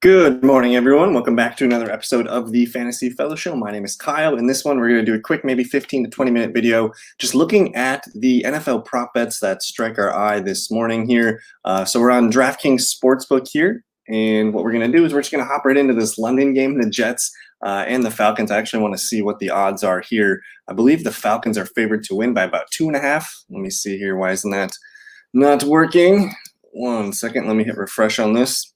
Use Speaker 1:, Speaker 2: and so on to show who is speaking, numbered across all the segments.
Speaker 1: Good morning, everyone. Welcome back to another episode of the Fantasy Fellow Show. My name is Kyle. In this one, we're going to do a quick, maybe 15 to 20-minute video, just looking at the NFL prop bets that strike our eye this morning here. So we're on DraftKings Sportsbook here, and what we're going to do is we're just going to hop right into this London game, the Jets and the Falcons. I actually want to see what the odds are here. I believe the Falcons are favored to win by about 2.5. Let me see here. Why isn't that not working? 1 second. Let me hit refresh on this.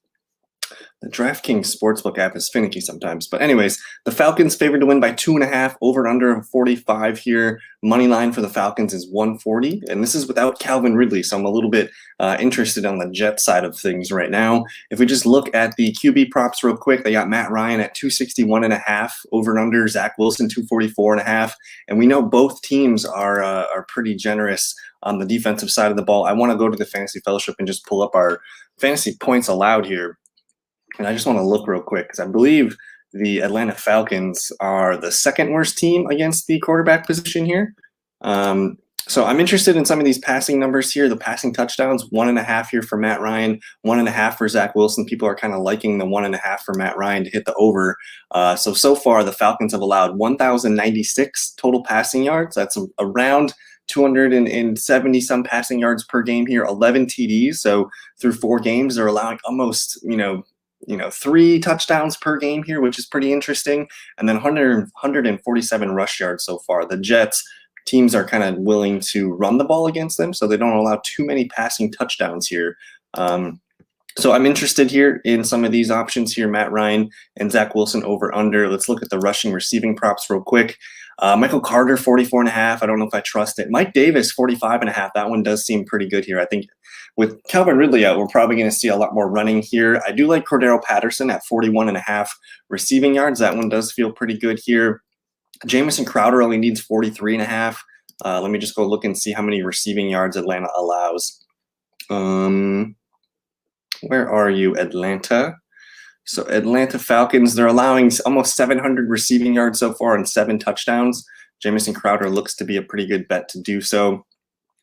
Speaker 1: The DraftKings Sportsbook app is finicky sometimes. But anyways, the Falcons favored to win by 2.5, over and under 45 here. Money line for the Falcons is 140, and this is without Calvin Ridley, so I'm a little bit interested on the Jet side of things right now. If we just look at the QB props real quick, they got Matt Ryan at 261.5, over and under Zach Wilson 244.5, and we know both teams are pretty generous on the defensive side of the ball. I want to go to the Fantasy Fellowship and just pull up our fantasy points allowed here. And I just want to look real quick because I believe the Atlanta Falcons are the second worst team against the quarterback position here. So I'm interested in some of these passing numbers here. The passing touchdowns, 1.5 here for Matt Ryan, 1.5 for Zach Wilson. People are kind of liking the 1.5 for Matt Ryan to hit the over. So far, the Falcons have allowed 1,096 total passing yards. That's around 270 some passing yards per game here, 11 TDs. So through 4 games, they're allowing almost, 3 touchdowns per game here, which is pretty interesting. And then 147 rush yards so far. The Jets teams are kind of willing to run the ball against them, so they don't allow too many passing touchdowns here. So I'm interested here in some of these options here, Matt Ryan and Zach Wilson over under. Let's look at the rushing receiving props real quick. Michael Carter, 44.5. I don't know if I trust it. Mike Davis, 45.5. That one does seem pretty good here. I think with Calvin Ridley out, we're probably going to see a lot more running here. I do like Cordero Patterson at 41.5 receiving yards. That one does feel pretty good here. Jamison Crowder only needs 43.5. Let me just go look and see how many receiving yards Atlanta allows. Where are you, Atlanta? So Atlanta Falcons, they're allowing almost 700 receiving yards so far and 7 touchdowns. Jamison Crowder looks to be a pretty good bet to do so.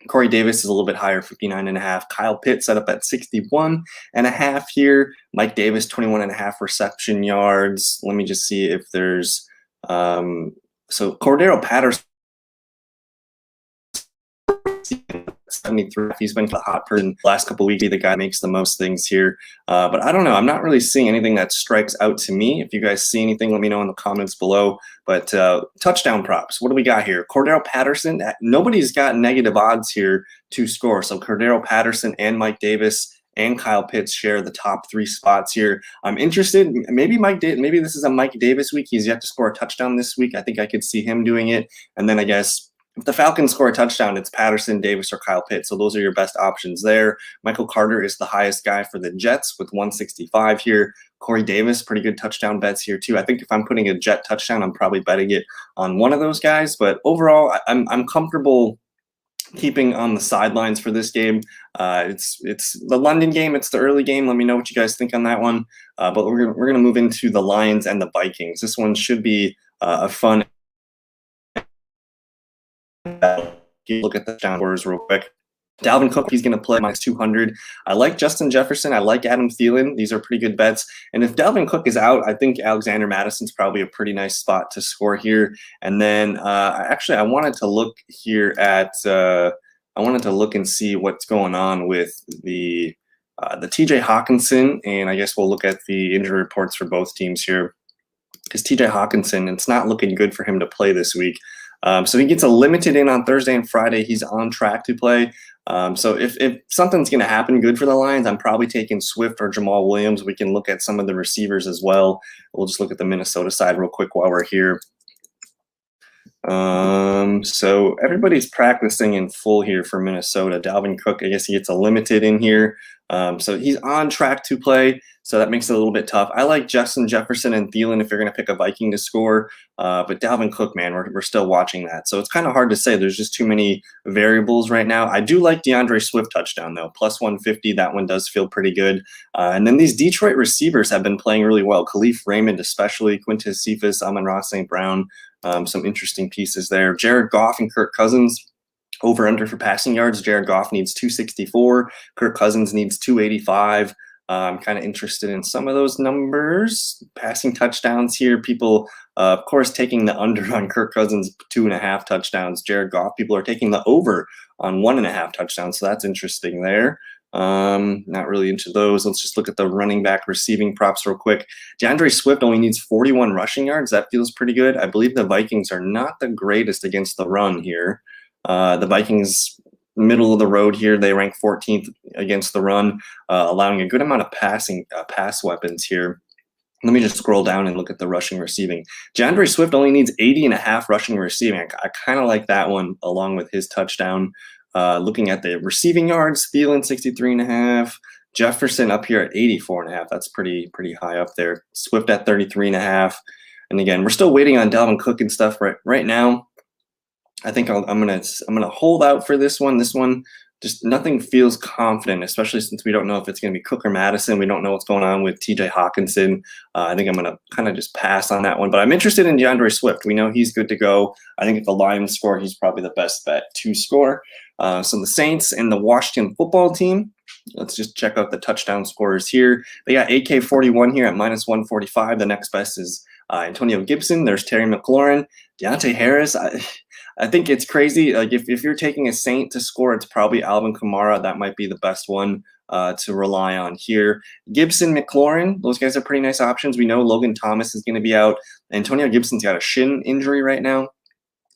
Speaker 1: Corey Davis is a little bit higher, 59.5. Kyle Pitts set up at 61.5 here. Mike Davis, 21.5 reception yards. Let me just see if there's so Cordero Patterson, 73. He's been the hot person the last couple of weeks. The guy makes the most things here. But I don't know. I'm not really seeing anything that strikes out to me. If you guys see anything, let me know in the comments below. But touchdown props. What do we got here? Cordero Patterson. Nobody's got negative odds here to score. So Cordero Patterson and Mike Davis and Kyle Pitts share the top 3 spots here. I'm interested. Maybe this is a Mike Davis week. He's yet to score a touchdown this week. I think I could see him doing it. And then I guess if the Falcons score a touchdown, it's Patterson, Davis, or Kyle Pitts. So those are your best options there. Michael Carter is the highest guy for the Jets with 165 here. Corey Davis, pretty good touchdown bets here too. I think if I'm putting a Jet touchdown, I'm probably betting it on one of those guys. But overall, I'm comfortable keeping on the sidelines for this game. It's the London game. It's the early game. Let me know what you guys think on that one. But we're gonna move into the Lions and the Vikings. This one should be a fun. Look at the scores real quick. Dalvin Cook, he's going to play minus 200. I like Justin Jefferson. I like Adam Thielen. These are pretty good bets. And if Dalvin Cook is out, I think Alexander Madison's probably a pretty nice spot to score here. And then I wanted to look here at I wanted to look and see what's going on with the TJ Hawkinson. And I guess we'll look at the injury reports for both teams here. Because TJ Hawkinson, it's not looking good for him to play this week. So he gets a limited in on Thursday and Friday. He's on track to play. So if something's going to happen good for the Lions, I'm probably taking Swift or Jamal Williams. We can look at some of the receivers as well. We'll just look at the Minnesota side real quick while we're here. So everybody's practicing in full here for Minnesota. Dalvin Cook, I guess he gets a limited in here. So he's on track to play. So that makes it a little bit tough. I like Justin Jefferson and Thielen if you're going to pick a Viking to score. But Dalvin Cook, man, we're still watching that. So it's kind of hard to say. There's just too many variables right now. I do like DeAndre Swift touchdown, though. Plus 150, that one does feel pretty good. And then these Detroit receivers have been playing really well. Khalif Raymond especially, Quintez Cephas, Amon-Ra St. Brown. Some interesting pieces there. Jared Goff and Kirk Cousins. Over under for passing yards. Jared Goff needs 264. Kirk Cousins needs 285. I'm kind of interested in some of those numbers. Passing touchdowns here, people, of course, taking the under on Kirk Cousins, 2.5 touchdowns. Jared Goff, people are taking the over on 1.5 touchdowns, so that's interesting there. Not really into those. Let's just look at the running back receiving props real quick. DeAndre Swift only needs 41 rushing yards. That feels pretty good. I believe the Vikings are not the greatest against the run here. The Vikings, middle of the road here, they rank 14th against the run, allowing a good amount of pass weapons here. Let me just scroll down and look at the rushing receiving. DeAndre Swift only needs 80.5 rushing receiving. I kind of like that one along with his touchdown. Looking at the receiving yards, Thielen 63.5, Jefferson up here at 84.5. That's pretty high up there. Swift at 33.5. And again, we're still waiting on Dalvin Cook and stuff right now. I think I'm gonna hold out for this one. This one, just nothing feels confident, especially since we don't know if it's gonna be Cook or Madison. We don't know what's going on with TJ Hawkinson. I think I'm gonna kind of just pass on that one. But I'm interested in DeAndre Swift. We know he's good to go. I think if the Lions score, he's probably the best bet to score. So the Saints and the Washington football team. Let's just check out the touchdown scorers here. They got AK41 here at -145. The next best is Antonio Gibson. There's Terry McLaurin, Deontay Harris. I think it's crazy. Like if you're taking a Saint to score, it's probably Alvin Kamara. That might be the best one to rely on here. Gibson, McLaurin, those guys are pretty nice options. We know Logan Thomas is going to be out. Antonio Gibson's got a shin injury right now.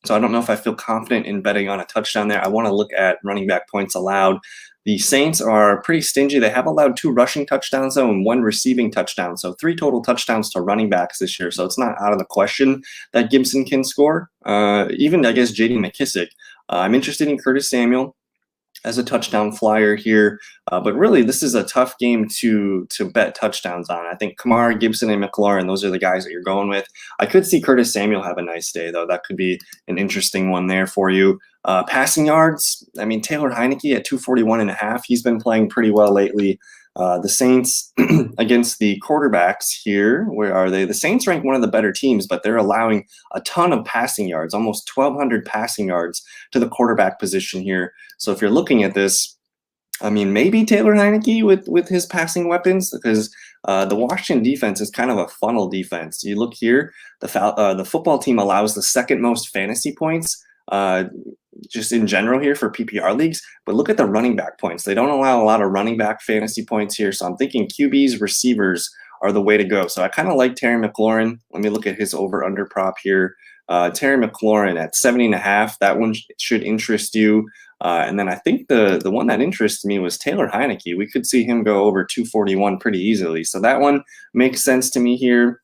Speaker 1: So I don't know if I feel confident in betting on a touchdown there. I want to look at running back points allowed. The Saints are pretty stingy. They have allowed 2 rushing touchdowns, though, and 1 receiving touchdown. So 3 total touchdowns to running backs this year. So it's not out of the question that Gibson can score. Even, I guess, J.D. McKissick. I'm interested in Curtis Samuel as a touchdown flyer here. But really, this is a tough game to bet touchdowns on. I think Kamara, Gibson, and McLaurin, those are the guys that you're going with. I could see Curtis Samuel have a nice day, though. That could be an interesting one there for you. Passing yards, I mean, Taylor Heinecke at 241.5. He's been playing pretty well lately. The Saints against the quarterbacks here, where are they? The Saints rank one of the better teams, but they're allowing a ton of passing yards, almost 1,200 passing yards to the quarterback position here. So if you're looking at this, I mean, maybe Taylor Heinecke with his passing weapons, because the Washington defense is kind of a funnel defense. You look here, the football team allows the second most fantasy points just in general here for PPR leagues, but look at the running back points. They don't allow a lot of running back fantasy points here, so I'm thinking QBs, receivers are the way to go. So I kind of like Terry McLaurin. Let me look at his over-under prop here. Terry McLaurin at 70.5. That one should interest you. And then I think the one that interests me was Taylor Heinecke. We could see him go over 241 pretty easily. So that one makes sense to me here.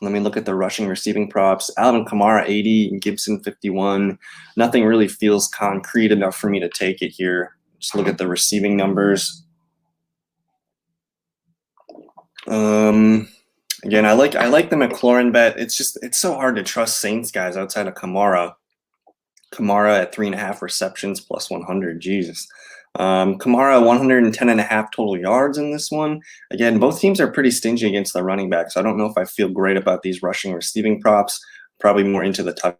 Speaker 1: Let me look at the rushing receiving props. Alvin Kamara 80 and Gibson 51. Nothing really feels concrete enough for me to take it here. Just look at the receiving numbers. Again, I like the McLaurin bet. It's so hard to trust Saints guys outside of Kamara. Kamara at 3.5 receptions plus 100. Jesus. Kamara 110.5 total yards in this one. Again, both teams are pretty stingy against the running back, so I don't know if I feel great about these rushing receiving props. Probably more into the touch.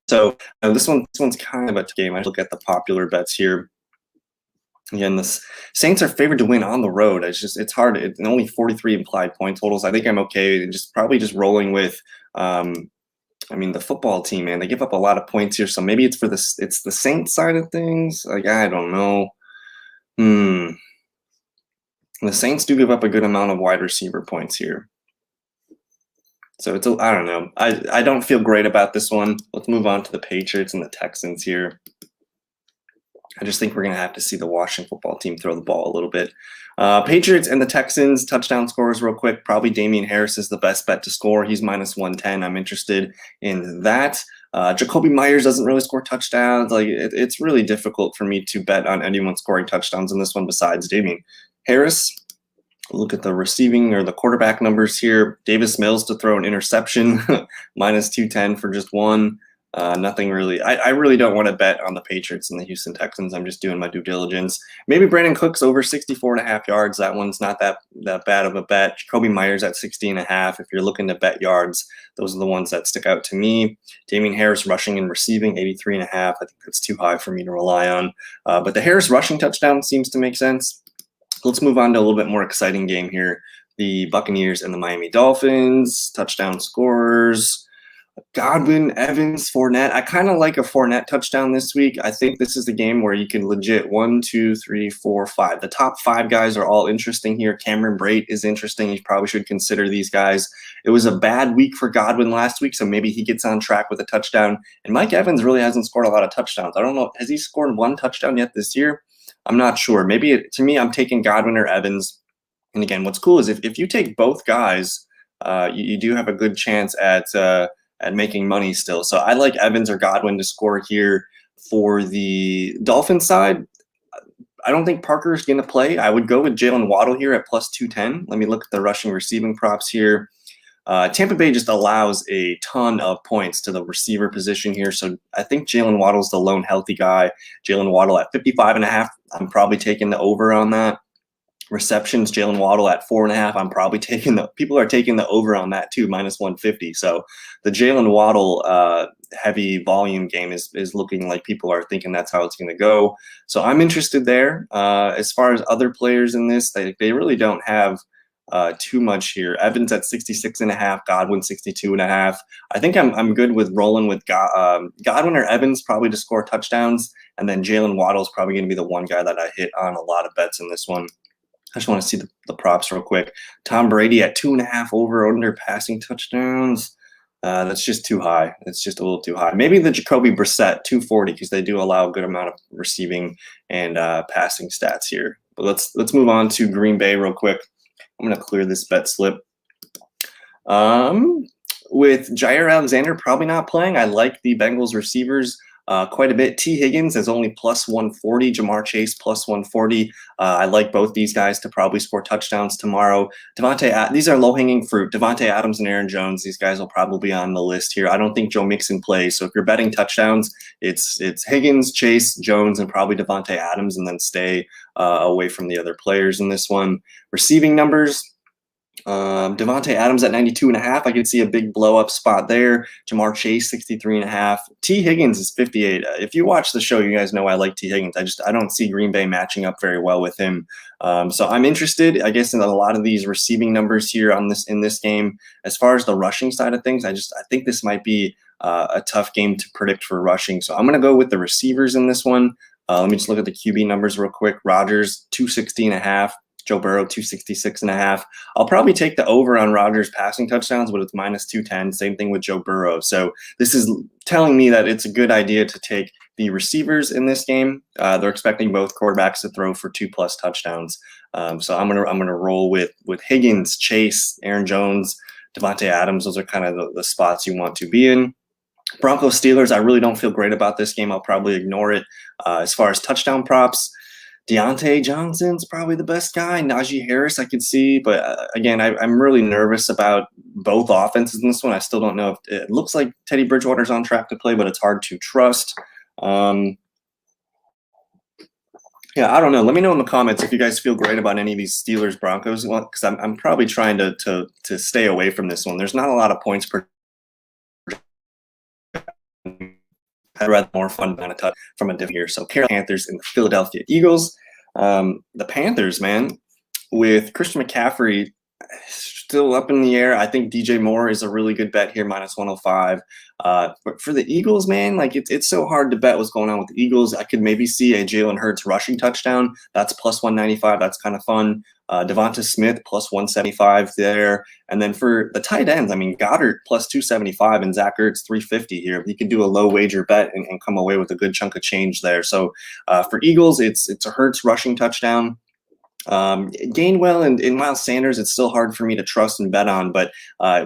Speaker 1: So this one's kind of a game. I look at the popular bets here. Again, the Saints are favored to win on the road. It's hard. It's only 43 implied point totals. I think I'm okay. Probably just rolling with. I mean, the football team, man, they give up a lot of points here. So maybe it's the Saints side of things. Like, I don't know. The Saints do give up a good amount of wide receiver points here. So I don't know. I don't feel great about this one. Let's move on to the Patriots and the Texans here. I just think we're going to have to see the Washington football team throw the ball a little bit. Patriots and the Texans, touchdown scorers real quick. Probably Damian Harris is the best bet to score. He's -110. I'm interested in that. Jacoby Myers doesn't really score touchdowns. Like it's really difficult for me to bet on anyone scoring touchdowns in this one besides Damian Harris. Look at the receiving or the quarterback numbers here. Davis Mills to throw an interception, -210 for just one. Nothing really. I really don't want to bet on the Patriots and the Houston Texans. I'm just doing my due diligence. Maybe Brandon Cooks over 64.5 yards. That one's not that bad of a bet. Jacoby Myers at 60.5. If you're looking to bet yards, those are the ones that stick out to me. Damien Harris rushing and receiving 83.5. I think that's too high for me to rely on. But the Harris rushing touchdown seems to make sense. Let's move on to a little bit more exciting game here. The Buccaneers and the Miami Dolphins. Touchdown scorers. Godwin, Evans, Fournette. I kind of like a Fournette touchdown this week. I think this is the game where you can legit 1, 2, 3, 4, 5. The top 5 guys are all interesting here. Cameron Brate is interesting. You probably should consider these guys. It was a bad week for Godwin last week, so maybe he gets on track with a touchdown. And Mike Evans really hasn't scored a lot of touchdowns. I don't know. Has he scored 1 touchdown yet this year? I'm not sure. Maybe to me, I'm taking Godwin or Evans. And again, what's cool is if you take both guys, you do have a good chance at making money still. So I like Evans or Godwin to score here. For the Dolphins side, I don't think Parker is going to play. I would go with Jalen Waddle here at plus 210. Let me look at the rushing receiving props here. Tampa Bay just allows a ton of points to the receiver position here. So I think Jalen Waddle's the lone healthy guy. Jalen Waddle at 55.5. I'm probably taking the over on that. Receptions, Jalen Waddle at 4.5. I'm probably taking people are taking the over on that too, minus 150. So the Jalen Waddle heavy volume game is looking like people are thinking that's how it's going to go. So I'm interested there. As far as other players in this, they really don't have too much here. Evans at 66.5, Godwin 62.5. I think I'm good with rolling with Godwin or Evans probably to score touchdowns, and then Jalen Waddle is probably going to be the one guy that I hit on a lot of bets in this one. I just want to see the props real quick. Tom Brady at 2.5 over under passing touchdowns. That's just too high. It's just a little too high. Maybe the Jacoby Brissett 240 because they do allow a good amount of receiving and passing stats here. But let's move on to Green Bay real quick. I'm going to clear this bet slip. With Jair Alexander probably not playing, I like the Bengals receivers quite a bit. T. Higgins is only plus 140. Jamar Chase plus 140. I like both these guys to probably score touchdowns tomorrow. These are low-hanging fruit. Devontae Adams and Aaron Jones, these guys will probably be on the list here. I don't think Joe Mixon plays. So if you're betting touchdowns, it's Higgins, Chase, Jones, and probably Devontae Adams, and then stay away from the other players in this one. Receiving numbers. Devontae Adams at 92.5. I could see a big blow up spot there. Jamar Chase 63.5. T. Higgins is 58. If you watch the show, you guys know I like T. Higgins. I don't see Green Bay matching up very well with him. So I'm interested, I guess, in a lot of these receiving numbers here in this game. As far as the rushing side of things, I think this might be a tough game to predict for rushing. So I'm going to go with the receivers in this one. Let me just look at the QB numbers real quick. Rodgers 260.5. Joe Burrow 266.5. I'll probably take the over on Rodgers passing touchdowns, but it's minus 210. Same thing with Joe Burrow. So this is telling me that it's a good idea to take the receivers in this game. They're expecting both quarterbacks to throw for 2+ touchdowns. So I'm gonna roll with Higgins, Chase, Aaron Jones, Devontae Adams. Those are kind of the spots you want to be in. Broncos Steelers, I really don't feel great about this game. I'll probably ignore it. As far as touchdown props, Deontay Johnson's probably the best guy. Najee Harris I could see, but again, I'm really nervous about both offenses in this one. I still don't know if it looks like Teddy Bridgewater's on track to play, but it's hard to trust. Yeah, I don't know. Let me know in the comments if you guys feel great about any of these Steelers Broncos, because I'm probably trying to stay away from this one. There's not a lot of points per. I'd rather more fun than a touch from a different here. So Carolina Panthers and the Philadelphia Eagles. The Panthers, man, with Christian McCaffrey still up in the air. I think DJ Moore is a really good bet here, minus 105. But for the Eagles, man, like it's so hard to bet what's going on with the Eagles. I could maybe see a Jalen Hurts rushing touchdown. That's plus 195. That's kind of fun. Devonta Smith plus 175 there. And then for the tight ends, I mean, Goddard plus 275 and Zach Ertz 350 here. You could do a low wager bet and come away with a good chunk of change there. So for Eagles, it's a Hurts rushing touchdown. Gainwell and Miles Sanders, it's still hard for me to trust and bet on, but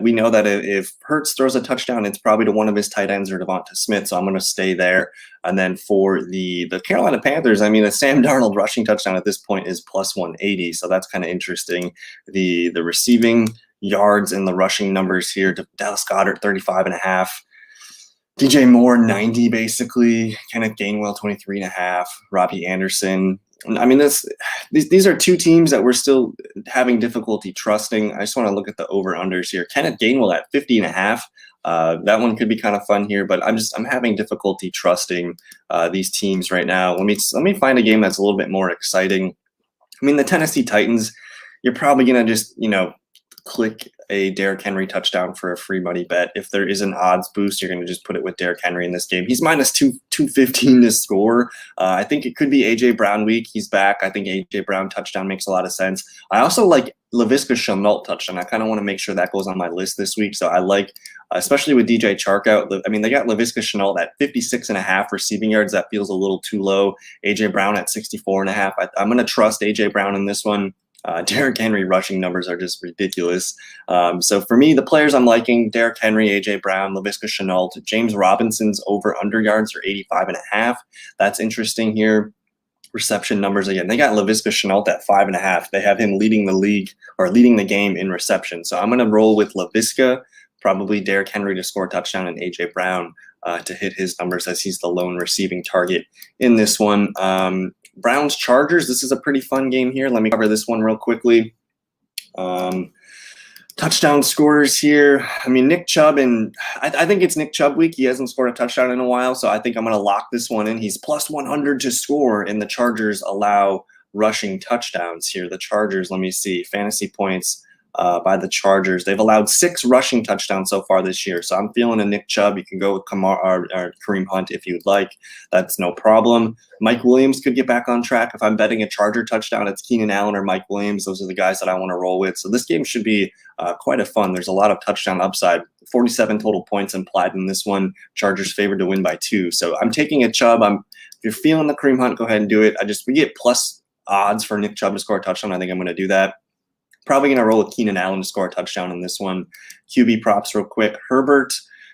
Speaker 1: we know that if Hurts throws a touchdown, it's probably to one of his tight ends or Devonta Smith, so I'm going to stay there. And then for the Carolina Panthers, I mean, a Sam Darnold rushing touchdown at this point is plus 180, so that's kind of interesting. The receiving yards and the rushing numbers here, Dallas Goedert 35.5. DJ Moore, 90 basically. Kenneth Gainwell, 23.5. Robbie Anderson. I mean, these are two teams that we're still having difficulty trusting. I just want to look at the over-unders here. Kenneth Gainwell at 50.5. That one could be kind of fun here, but I'm having difficulty trusting these teams right now. Let me find a game that's a little bit more exciting. I mean, the Tennessee Titans, you're probably gonna just click a Derrick Henry touchdown for a free money bet. If there is an odds boost, you're going to just put it with Derrick Henry in this game. He's minus 215 to score. I think it could be A.J. Brown week. He's back. I think A.J. Brown touchdown makes a lot of sense. I also like Laviska Shenault touchdown. I kind of want to make sure that goes on my list this week. So I like, especially with DJ Chark out. I mean, they got Laviska Shenault at 56.5 receiving yards. That feels a little too low. A.J. Brown at 64.5. I'm going to trust A.J. Brown in this one. Derrick Henry rushing numbers are just ridiculous. So for me, the players I'm liking, Derrick Henry, A.J. Brown, Laviska Shenault, James Robinson's over-under yards are 85.5. That's interesting here. Reception numbers again. They got Laviska Shenault at 5.5. They have him leading the league or leading the game in reception. So I'm going to roll with Laviska, probably Derrick Henry to score a touchdown, and A.J. Brown to hit his numbers as he's the lone receiving target in this one. Browns Chargers. This is a pretty fun game here. Let me cover this one real quickly. Touchdown scorers here. I mean, Nick Chubb, and I think it's Nick Chubb week. He hasn't scored a touchdown in a while, so I think I'm going to lock this one in. He's plus 100 to score, and the Chargers allow rushing touchdowns here. The Chargers, let me see, fantasy points by the Chargers. They've allowed 6 rushing touchdowns so far this year. So I'm feeling a Nick Chubb. You can go with Kareem Hunt if you'd like. That's no problem. Mike Williams could get back on track. If I'm betting a Charger touchdown, it's Keenan Allen or Mike Williams. Those are the guys that I want to roll with. So this game should be quite a fun. There's a lot of touchdown upside. 47 total points implied in this one. Chargers favored to win by 2. So I'm taking a Chubb. If you're feeling the Kareem Hunt, go ahead and do it. We get plus odds for Nick Chubb to score a touchdown. I think I'm going to do that. Probably going to roll with Keenan Allen to score a touchdown in this one. QB props real quick. Herbert,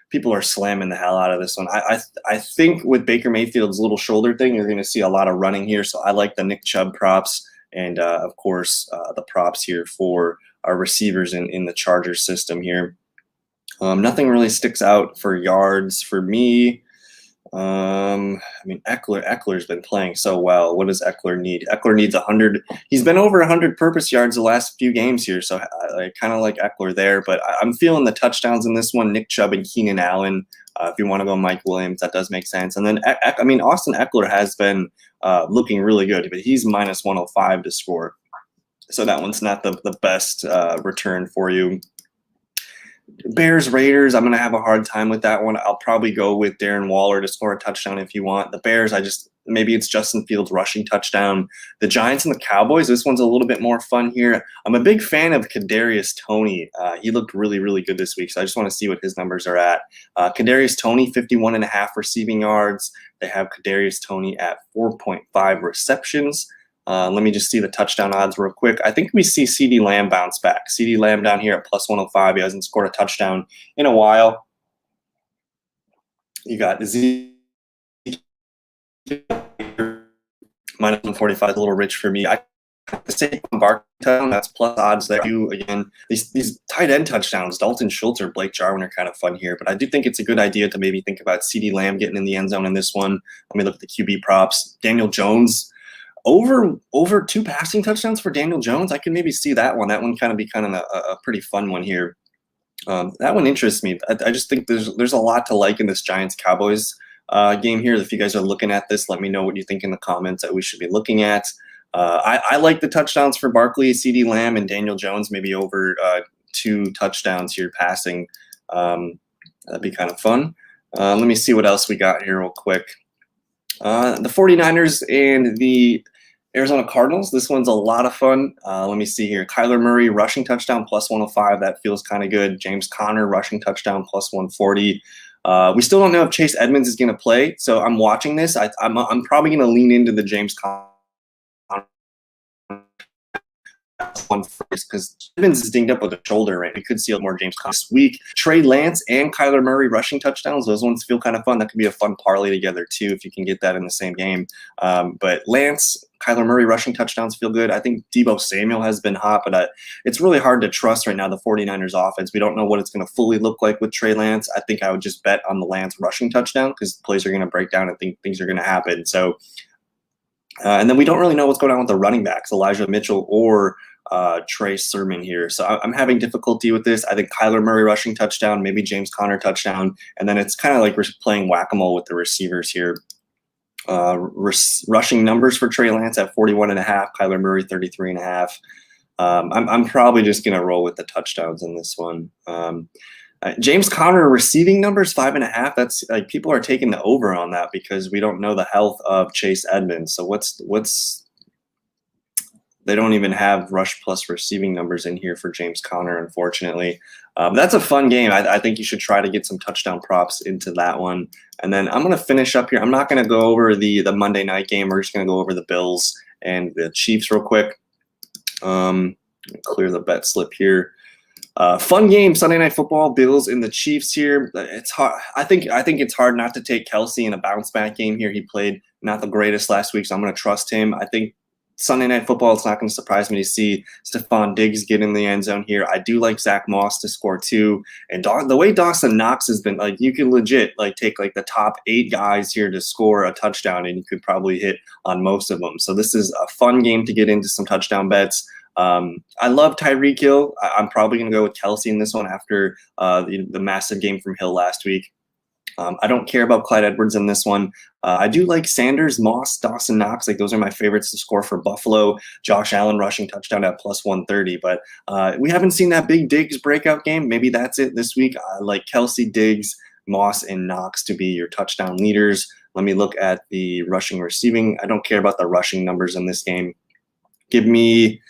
Speaker 1: people are slamming the hell out of this one. I think with Baker Mayfield's little shoulder thing, you're going to see a lot of running here. So I like the Nick Chubb props and, of course, the props here for our receivers in the Chargers system here. Nothing really sticks out for yards for me. I mean, Eckler's been playing so well. What does Eckler need? Eckler needs 100. He's been over 100 purpose yards the last few games here, so I kind of like Eckler there. But I'm feeling the touchdowns in this one, Nick Chubb and Keenan Allen. If you want to go Mike Williams, that does make sense. And then, I mean, Austin Eckler has been looking really good, but he's minus 105 to score. So that one's not the best return for you. Bears Raiders, I'm going to have a hard time with that one. I'll probably go with Darren Waller to score a touchdown if you want. The Bears, maybe it's Justin Fields rushing touchdown. The Giants and the Cowboys, this one's a little bit more fun here. I'm a big fan of Kadarius Toney. He looked really, really good this week, so I just want to see what his numbers are at. Kadarius Toney, 51.5 receiving yards. They have Kadarius Toney at 4.5 receptions. Let me just see the touchdown odds real quick. I think we see CeeDee Lamb bounce back. CeeDee Lamb down here at plus 105. He hasn't scored a touchdown in a while. You got Z minus 145, a little rich for me. I say Barkley touchdown, that's plus odds there. Again, these tight end touchdowns, Dalton Schultz or Blake Jarwin are kind of fun here, but I do think it's a good idea to maybe think about CeeDee Lamb getting in the end zone in this one. Let me look at the QB props. Daniel Jones. Over 2 passing touchdowns for Daniel Jones. I can maybe see that one. That one kind of be a pretty fun one here. That one interests me. I just think there's a lot to like in this Giants-Cowboys game here. If you guys are looking at this, let me know what you think in the comments that we should be looking at. I like the touchdowns for Barkley, CeeDee Lamb, and Daniel Jones, maybe over 2 touchdowns here passing. That'd be kind of fun. Let me see what else we got here real quick. The 49ers and the Arizona Cardinals. This one's a lot of fun. Let me see here. Kyler Murray rushing touchdown plus 105. That feels kind of good. James Conner rushing touchdown plus 140. We still don't know if Chase Edmonds is going to play, so I'm watching this. I'm probably going to lean into the James Conner one first because Evans is dinged up with a shoulder, right? We could see more James Conner this week. Trey Lance and Kyler Murray rushing touchdowns. Those ones feel kind of fun. That could be a fun parlay together too if you can get that in the same game. But Lance, Kyler Murray rushing touchdowns feel good. I think Deebo Samuel has been hot, but it's really hard to trust right now the 49ers offense. We don't know what it's going to fully look like with Trey Lance. I think I would just bet on the Lance rushing touchdown because plays are going to break down and think things are going to happen. So, and then we don't really know what's going on with the running backs, Elijah Mitchell or Trey Sermon here. So I'm having difficulty with this. I think Kyler Murray rushing touchdown, maybe James Conner touchdown. And then it's kind of like we're playing whack-a-mole with the receivers here. Rushing numbers for Trey Lance at 41.5, Kyler Murray 33.5. I'm probably just going to roll with the touchdowns in this one. James Conner receiving numbers 5.5. That's like people are taking the over on that because we don't know the health of Chase Edmonds. So what's they don't even have rush plus receiving numbers in here for James Conner, unfortunately. That's a fun game. I think you should try to get some touchdown props into that one. And then I'm going to finish up here. I'm not going to go over the Monday night game. We're just going to go over the Bills and the Chiefs real quick. Clear the bet slip here. Fun game, Sunday Night Football, Bills and the Chiefs here. It's hard. I think it's hard not to take Kelsey in a bounce back game here. He played not the greatest last week, so I'm going to trust him. I think Sunday Night Football, it's not going to surprise me to see Stephon Diggs get in the end zone here. I do like Zach Moss to score too. And the way Dawson Knox has been, like, you can legit take like the top 8 guys here to score a touchdown, and you could probably hit on most of them. So this is a fun game to get into some touchdown bets. I love Tyreek Hill. I'm probably going to go with Kelsey in this one after the massive game from Hill last week. I don't care about Clyde Edwards in this one. I do like Sanders, Moss, Dawson Knox. Like, those are my favorites to score for Buffalo. Josh Allen rushing touchdown at plus 130. But we haven't seen that big Diggs breakout game. Maybe that's it this week. I like Kelsey, Diggs, Moss, and Knox to be your touchdown leaders. Let me look at the rushing receiving. I don't care about the rushing numbers in this game. Give me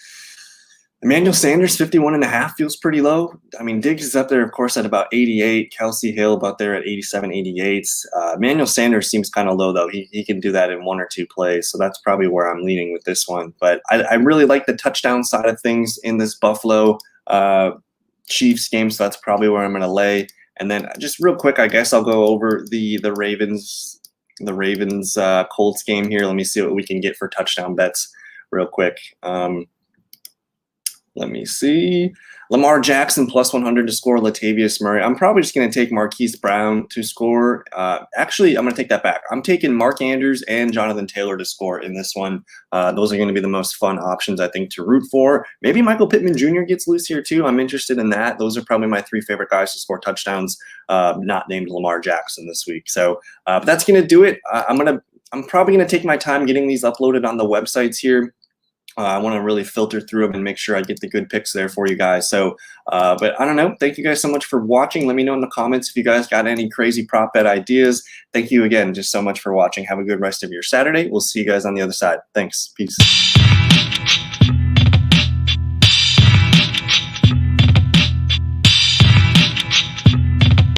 Speaker 1: Emmanuel Sanders, 51.5 feels pretty low. I mean, Diggs is up there, of course, at about 88. Kelsey Hill about there at 87, 88. Emmanuel Sanders seems kind of low, though. He can do that in 1 or 2 plays, so that's probably where I'm leaning with this one. But I really like the touchdown side of things in this Buffalo Chiefs game, so that's probably where I'm going to lay. And then just real quick, I guess I'll go over the Ravens Colts game here. Let me see what we can get for touchdown bets real quick. Let me see. Lamar Jackson plus 100 to score. Latavius Murray. I'm probably just going to take Marquise Brown to score. Actually, I'm going to take that back. I'm taking Mark Andrews and Jonathan Taylor to score in this one. Those are going to be the most fun options, I think, to root for. Maybe Michael Pittman Jr. gets loose here, too. I'm interested in that. Those are probably my 3 favorite guys to score touchdowns, not named Lamar Jackson this week. So but that's going to do it. I'm probably going to take my time getting these uploaded on the websites here. I want to really filter through them and make sure I get the good picks there for you guys. So, but I don't know. Thank you guys so much for watching. Let me know in the comments if you guys got any crazy prop bet ideas. Thank you again just so much for watching. Have a good rest of your Saturday. We'll see you guys on the other side. Thanks. Peace.